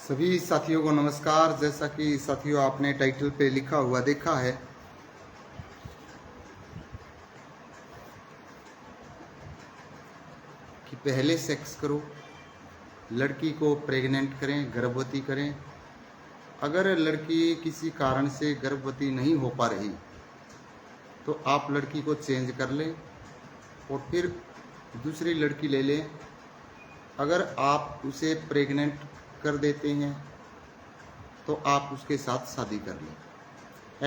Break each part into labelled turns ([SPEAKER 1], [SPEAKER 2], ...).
[SPEAKER 1] सभी साथियों को नमस्कार। जैसा कि साथियों आपने टाइटल पे लिखा हुआ देखा है कि पहले सेक्स करो, लड़की को प्रेग्नेंट करें, गर्भवती करें। अगर लड़की किसी कारण से गर्भवती नहीं हो पा रही तो आप लड़की को चेंज कर लें और फिर दूसरी लड़की ले लें। अगर आप उसे प्रेग्नेंट कर देते हैं तो आप उसके साथ शादी कर लें।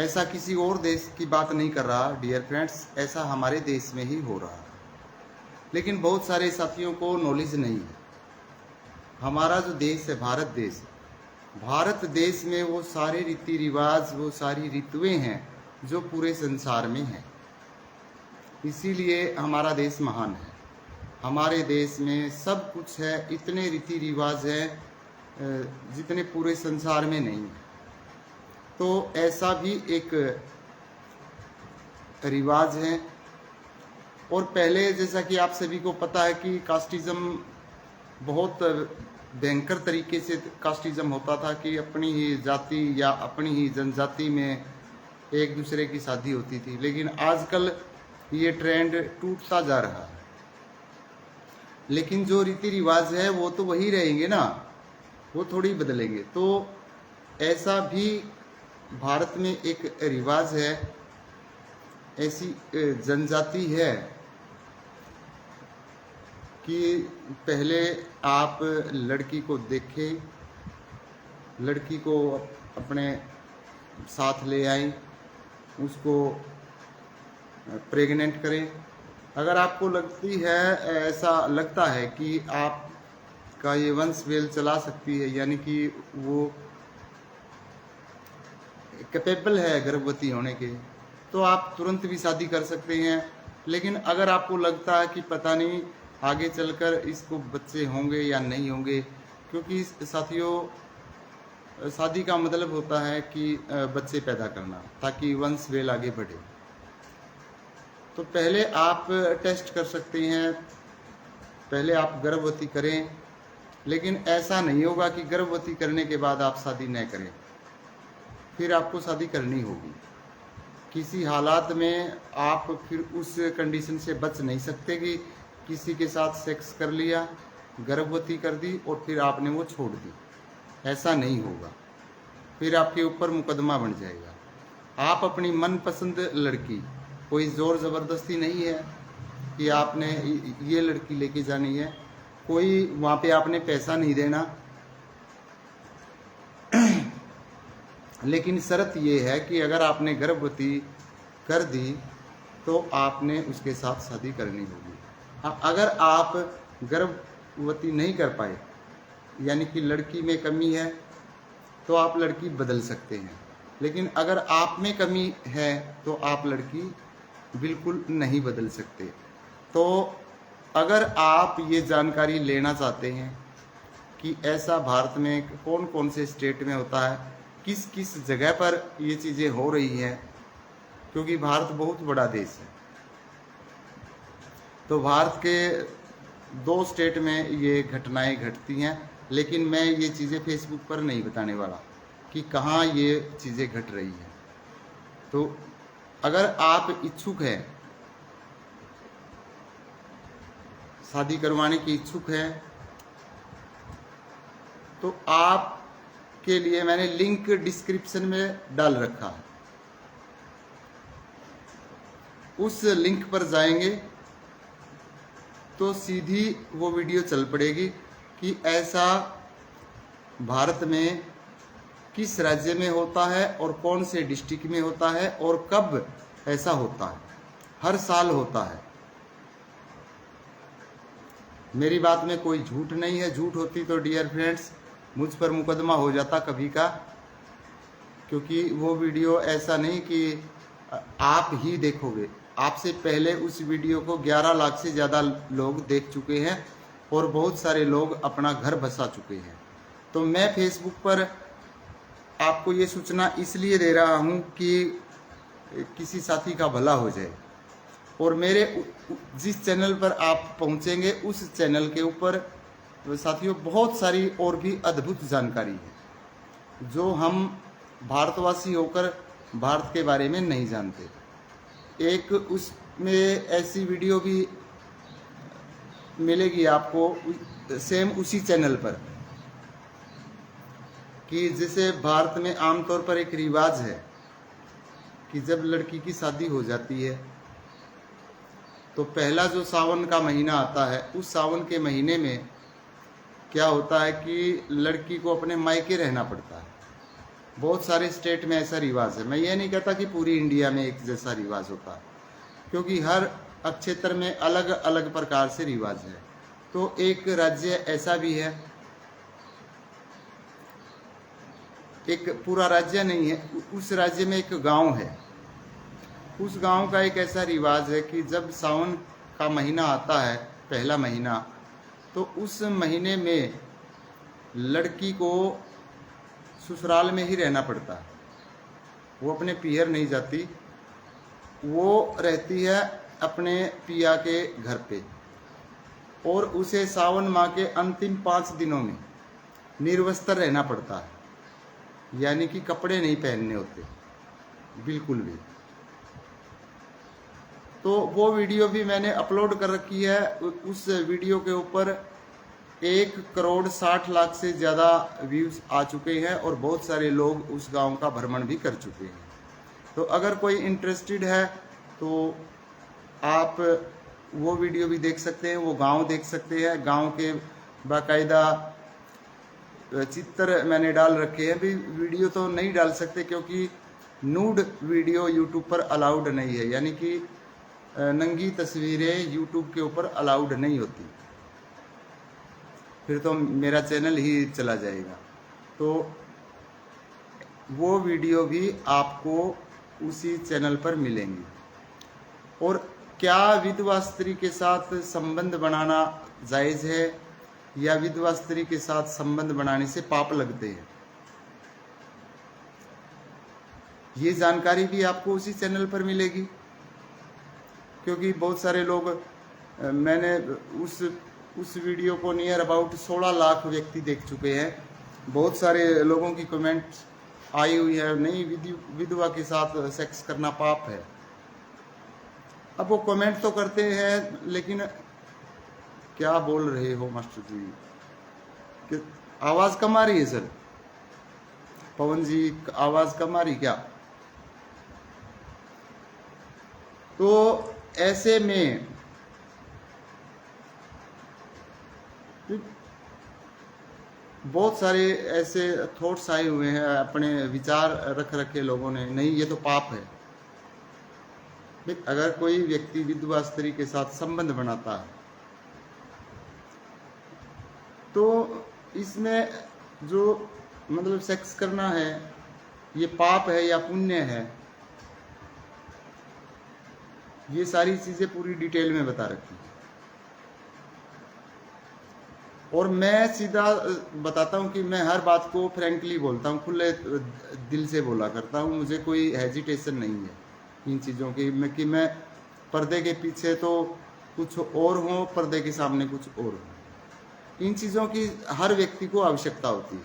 [SPEAKER 1] ऐसा किसी और देश की बात नहीं कर रहा डियर फ्रेंड्स, ऐसा हमारे देश में ही हो रहा है। लेकिन बहुत सारे साथियों को नॉलेज नहीं है। हमारा जो देश है भारत देश में वो सारे रीति रिवाज, वो सारी ऋतुएं हैं जो पूरे संसार में हैं। इसीलिए हमारा देश महान है। हमारे देश में सब कुछ है, इतने रीति रिवाज हैं जितने पूरे संसार में नहीं है। तो ऐसा भी एक रिवाज है। और पहले जैसा कि आप सभी को पता है कि कास्टिज्म बहुत भयंकर तरीके से कास्टिज्म होता था कि अपनी ही जाति या अपनी ही जनजाति में एक दूसरे की शादी होती थी। लेकिन आजकल ये ट्रेंड टूटता जा रहा है। लेकिन जो रीति रिवाज है वो तो वही रहेंगे ना, वो थोड़ी बदलेंगे। तो ऐसा भी भारत में एक रिवाज है, ऐसी जनजाति है कि पहले आप लड़की को देखें, लड़की को अपने साथ ले आएं, उसको प्रेग्नेंट करें। अगर आपको लगती है, ऐसा लगता है कि आपका ये वंश वेल चला सकती है, यानी कि वो कैपेबल है गर्भवती होने के, तो आप तुरंत भी शादी कर सकते हैं। लेकिन अगर आपको लगता है कि पता नहीं आगे चलकर इसको बच्चे होंगे या नहीं होंगे, क्योंकि साथियों शादी का मतलब होता है कि बच्चे पैदा करना ताकि वंश वेल आगे बढ़े। तो पहले आप टेस्ट कर सकते हैं, पहले आप गर्भवती करें। लेकिन ऐसा नहीं होगा कि गर्भवती करने के बाद आप शादी न करें, फिर आपको शादी करनी होगी। किसी हालात में आप फिर उस कंडीशन से बच नहीं सकते कि किसी के साथ सेक्स कर लिया, गर्भवती कर दी और फिर आपने वो छोड़ दी। ऐसा नहीं होगा, फिर आपके ऊपर मुकदमा बन जाएगा। आप अपनी मनपसंद लड़की, कोई ज़ोर ज़बरदस्ती नहीं है कि आपने ये लड़की लेके जानी है, कोई वहाँ पे आपने पैसा नहीं देना। लेकिन शर्त ये है कि अगर आपने गर्भवती कर दी तो आपने उसके साथ शादी करनी होगी। अगर आप गर्भवती नहीं कर पाए, यानी कि लड़की में कमी है, तो आप लड़की बदल सकते हैं। लेकिन अगर आप में कमी है तो आप लड़की बिल्कुल नहीं बदल सकते। तो अगर आप ये जानकारी लेना चाहते हैं कि ऐसा भारत में कौन कौन से स्टेट में होता है, किस किस जगह पर ये चीज़ें हो रही हैं, क्योंकि भारत बहुत बड़ा देश है, तो भारत के 2 स्टेट में ये घटनाएं घटती हैं। लेकिन मैं ये चीज़ें फेसबुक पर नहीं बताने वाला कि कहाँ ये चीज़ें घट रही हैं। तो अगर आप इच्छुक हैं, शादी करवाने की इच्छुक हैं, तो आपके लिए मैंने लिंक डिस्क्रिप्शन में डाल रखा है। उस लिंक पर जाएंगे तो सीधी वो वीडियो चल पड़ेगी कि ऐसा भारत में किस राज्य में होता है और कौन से डिस्ट्रिक्ट में होता है और कब ऐसा होता है। हर साल होता है। मेरी बात में कोई झूठ नहीं है। झूठ होती तो डियर फ्रेंड्स मुझ पर मुकदमा हो जाता कभी का, क्योंकि वो वीडियो ऐसा नहीं कि आप ही देखोगे। आपसे पहले उस वीडियो को 11 लाख से ज़्यादा लोग देख चुके हैं और बहुत सारे लोग अपना घर बसा चुके हैं। तो मैं फेसबुक पर आपको ये सूचना इसलिए दे रहा हूँ कि किसी साथी का भला हो जाए। और मेरे जिस चैनल पर आप पहुँचेंगे उस चैनल के ऊपर साथियों बहुत सारी और भी अद्भुत जानकारी है जो हम भारतवासी होकर भारत के बारे में नहीं जानते। एक उसमें ऐसी वीडियो भी मिलेगी आपको सेम उसी चैनल पर कि जैसे भारत में आमतौर पर एक रिवाज है कि जब लड़की की शादी हो जाती है तो पहला जो सावन का महीना आता है, उस सावन के महीने में क्या होता है कि लड़की को अपने मायके रहना पड़ता है। बहुत सारे स्टेट में ऐसा रिवाज है। मैं ये नहीं कहता कि पूरी इंडिया में एक जैसा रिवाज होता है, क्योंकि हर क्षेत्र में अलग अलग प्रकार से रिवाज है। तो एक राज्य ऐसा भी है, एक पूरा राज्य नहीं है, उस राज्य में एक गांव है। उस गांव का एक ऐसा रिवाज है कि जब सावन का महीना आता है, पहला महीना, तो उस महीने में लड़की को ससुराल में ही रहना पड़ता है। वो अपने पियर नहीं जाती, वो रहती है अपने पिया के घर पे। और उसे सावन माह के अंतिम 5 दिनों में निर्वस्त्र रहना पड़ता है, यानी कि कपड़े नहीं पहनने होते बिल्कुल भी। तो वो वीडियो भी मैंने अपलोड कर रखी है। उस वीडियो के ऊपर 1,60,00,000 से ज़्यादा व्यूज़ आ चुके हैं और बहुत सारे लोग उस गांव का भ्रमण भी कर चुके हैं। तो अगर कोई इंटरेस्टेड है तो आप वो वीडियो भी देख सकते हैं, वो गांव देख सकते हैं। गांव के बाकायदा चित्र मैंने डाल रखे हैं। भी वीडियो तो नहीं डाल सकते क्योंकि नूड वीडियो यूट्यूब पर अलाउड नहीं है, यानी कि नंगी तस्वीरें यूट्यूब के ऊपर अलाउड नहीं होती, फिर तो मेरा चैनल ही चला जाएगा। तो वो वीडियो भी आपको उसी चैनल पर मिलेंगी। और क्या विधवा स्त्री के साथ संबंध बनाना जायज़ है या विधवा स्त्री के साथ संबंध बनाने से पाप लगते हैं, ये जानकारी भी आपको उसी चैनल पर मिलेगी। क्योंकि बहुत सारे लोग, मैंने उस वीडियो को नियर अबाउट 16 लाख व्यक्ति देख चुके हैं। बहुत सारे लोगों की कमेंट्स आई हुई है, नहीं विधवा के साथ सेक्स करना पाप है। अब वो कमेंट तो करते हैं, लेकिन क्या बोल रहे हो मास्टर जी? कि आवाज़ कम आ रही है सर? पवन जी आवाज़ कम आ रही क्या? तो ऐसे में बहुत सारे ऐसे थॉट्स आए हुए हैं, अपने विचार रख रखे लोगों ने, नहीं ये तो पाप है। अगर कोई व्यक्ति विधवा स्त्री के साथ संबंध बनाता है तो इसमें जो मतलब सेक्स करना है, ये पाप है या पुण्य है, ये सारी चीज़ें पूरी डिटेल में बता रखी है। और मैं सीधा बताता हूँ कि मैं हर बात को फ्रैंकली बोलता हूँ, खुले दिल से बोला करता हूँ। मुझे कोई हेजिटेशन नहीं है इन चीज़ों की, कि मैं पर्दे के पीछे तो कुछ और हूँ, पर्दे के सामने कुछ और हूँ। इन चीज़ों की हर व्यक्ति को आवश्यकता होती है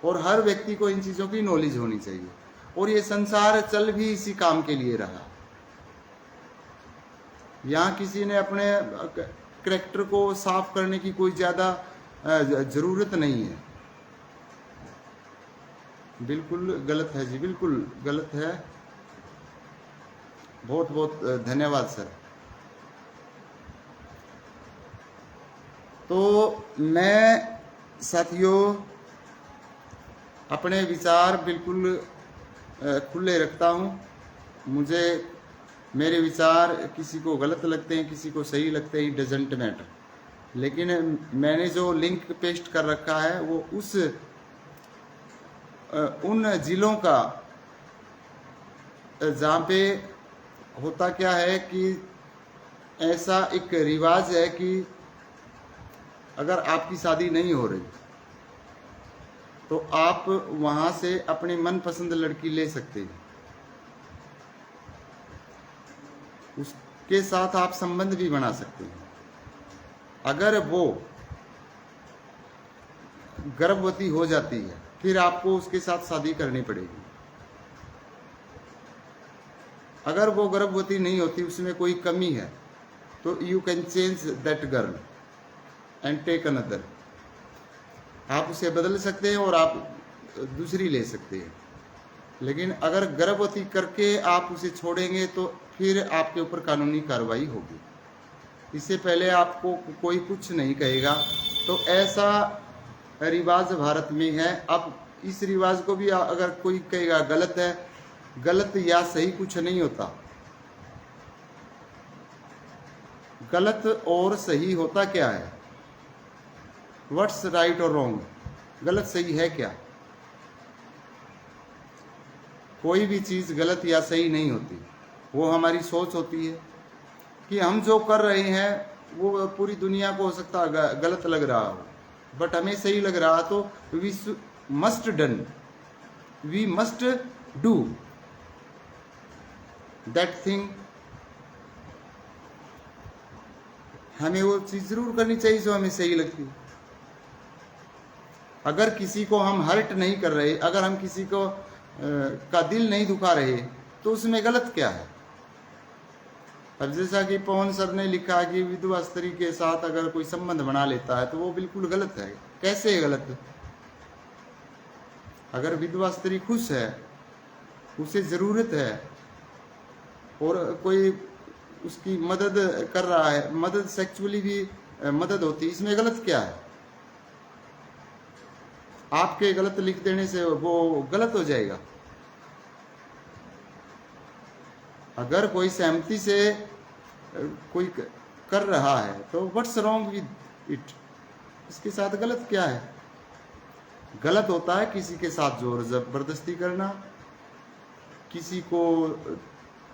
[SPEAKER 1] और हर व्यक्ति को इन चीज़ों की नॉलेज होनी चाहिए। और ये संसार चल भी इसी काम के लिए रहा। यहाँ किसी ने अपने करैक्टर को साफ करने की कोई ज़्यादा ज़रूरत नहीं है। बिल्कुल गलत है जी, बिल्कुल गलत है। बहुत बहुत धन्यवाद सर। तो मैं साथियों अपने विचार बिल्कुल खुले रखता हूँ। मुझे मेरे विचार किसी को गलत लगते हैं, किसी को सही लगते हैं, डजेंट मैटर। लेकिन मैंने जो लिंक पेस्ट कर रखा है वो उन जिलों का, जहाँ पे होता क्या है कि ऐसा एक रिवाज है कि अगर आपकी शादी नहीं हो रही तो आप वहाँ से अपनी मनपसंद लड़की ले सकते हैं, उसके साथ आप संबंध भी बना सकते हैं। अगर वो गर्भवती हो जाती है, फिर आपको उसके साथ शादी करनी पड़ेगी। अगर वो गर्भवती नहीं होती, उसमें कोई कमी है, तो you can change that girl and take another. आप उसे बदल सकते हैं और आप दूसरी ले सकते हैं। लेकिन अगर गर्भवती करके आप उसे छोड़ेंगे तो फिर आपके ऊपर कानूनी कार्रवाई होगी। इससे पहले आपको कोई कुछ नहीं कहेगा। तो ऐसा रिवाज भारत में है। अब इस रिवाज को भी अगर कोई कहेगा गलत है, गलत या सही कुछ नहीं होता। गलत और सही होता क्या है? व्हाट्स राइट और रॉन्ग? गलत सही है क्या? कोई भी चीज गलत या सही नहीं होती। वो हमारी सोच होती है कि हम जो कर रहे हैं वो पूरी दुनिया को हो सकता है गलत लग रहा हो, बट हमें सही लग रहा। तो we must done, we must do that thing. हमें वो चीज जरूर करनी चाहिए जो हमें सही लगती है। अगर किसी को हम हर्ट नहीं कर रहे, अगर हम किसी को का दिल नहीं दुखा रहे, तो उसमें गलत क्या है? अब जैसा कि पवन सर ने लिखा कि विधवा स्त्री के साथ अगर कोई संबंध बना लेता है तो वो बिल्कुल गलत है। कैसे है गलत? अगर विधवा स्त्री खुश है, उसे जरूरत है और कोई उसकी मदद कर रहा है, मदद सेक्सुअली भी मदद होती है, इसमें गलत क्या है? आपके गलत लिख देने से वो गलत हो जाएगा। अगर कोई सहमति से कोई कर रहा है तो व्हाट्स रॉन्ग विद इट? इसके साथ गलत क्या है? गलत होता है किसी के साथ जोर जबरदस्ती करना, किसी को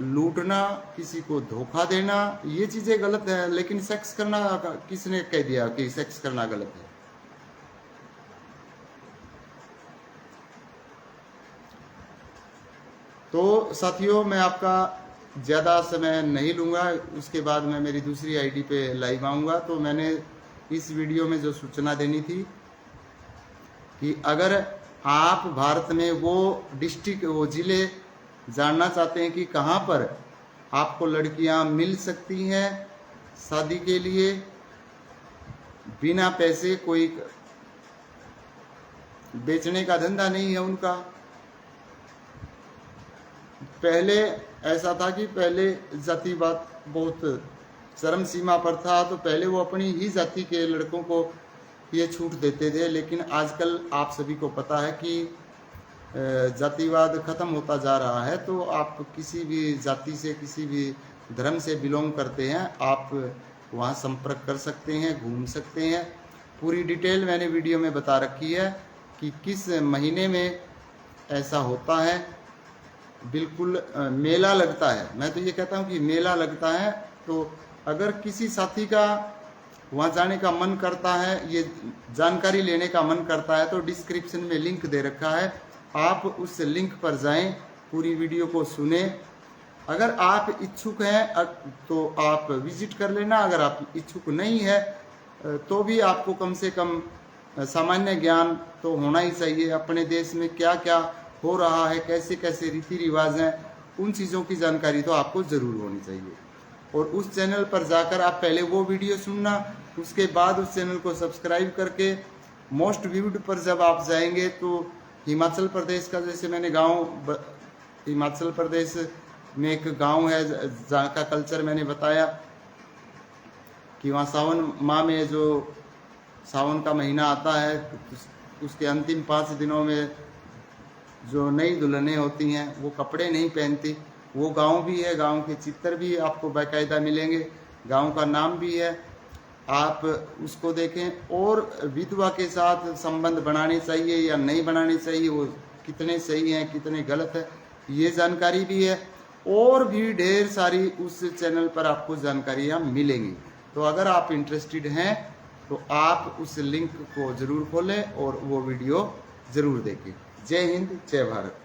[SPEAKER 1] लूटना, किसी को धोखा देना, ये चीजें गलत है। लेकिन सेक्स करना किसने कह दिया कि सेक्स करना गलत है? तो साथियों, मैं आपका ज़्यादा समय नहीं लूँगा। उसके बाद मैं मेरी दूसरी आईडी पे लाइव आऊँगा। तो मैंने इस वीडियो में जो सूचना देनी थी कि अगर आप भारत में वो डिस्ट्रिक्ट, वो ज़िले जानना चाहते हैं कि कहाँ पर आपको लड़कियाँ मिल सकती हैं शादी के लिए बिना पैसे, कोई बेचने का धंधा नहीं है उनका। पहले ऐसा था कि पहले जातिवाद बहुत चरम सीमा पर था, तो पहले वो अपनी ही जाति के लड़कों को ये छूट देते थे। लेकिन आजकल आप सभी को पता है कि जातिवाद खत्म होता जा रहा है। तो आप किसी भी जाति से, किसी भी धर्म से बिलोंग करते हैं, आप वहाँ संपर्क कर सकते हैं, घूम सकते हैं। पूरी डिटेल मैंने वीडियो में बता रखी है कि किस महीने में ऐसा होता है। बिल्कुल मेला लगता है। मैं तो ये कहता हूँ कि मेला लगता है। तो अगर किसी साथी का वहाँ जाने का मन करता है, ये जानकारी लेने का मन करता है, तो डिस्क्रिप्शन में लिंक दे रखा है, आप उस लिंक पर जाएं, पूरी वीडियो को सुने। अगर आप इच्छुक हैं तो आप विजिट कर लेना। अगर आप इच्छुक नहीं है तो भी आपको कम से कम सामान्य ज्ञान तो होना ही चाहिए। अपने देश में क्या क्या हो रहा है, कैसे कैसे रीति रिवाज हैं, उन चीज़ों की जानकारी तो आपको ज़रूर होनी चाहिए। और उस चैनल पर जाकर आप पहले वो वीडियो सुनना, उसके बाद उस चैनल को सब्सक्राइब करके मोस्ट व्यूड पर जब आप जाएंगे तो हिमाचल प्रदेश का, जैसे मैंने गांव, हिमाचल प्रदेश में एक गांव है जहाँ का कल्चर मैंने बताया कि वहाँ सावन माह में, जो सावन का महीना आता है, उसके अंतिम 5 दिनों में जो नई दुल्हनें होती हैं वो कपड़े नहीं पहनती। वो गांव भी है, गांव के चित्र भी आपको बाकायदा मिलेंगे, गांव का नाम भी है, आप उसको देखें। और विधवा के साथ संबंध बनाने चाहिए या नहीं बनाने चाहिए, वो कितने सही हैं, कितने गलत है, ये जानकारी भी है। और भी ढेर सारी उस चैनल पर आपको जानकारियाँ मिलेंगी। तो अगर आप इंटरेस्टेड हैं तो आप उस लिंक को ज़रूर खोलें और वो वीडियो ज़रूर देखें। जय हिंद, जय भारत।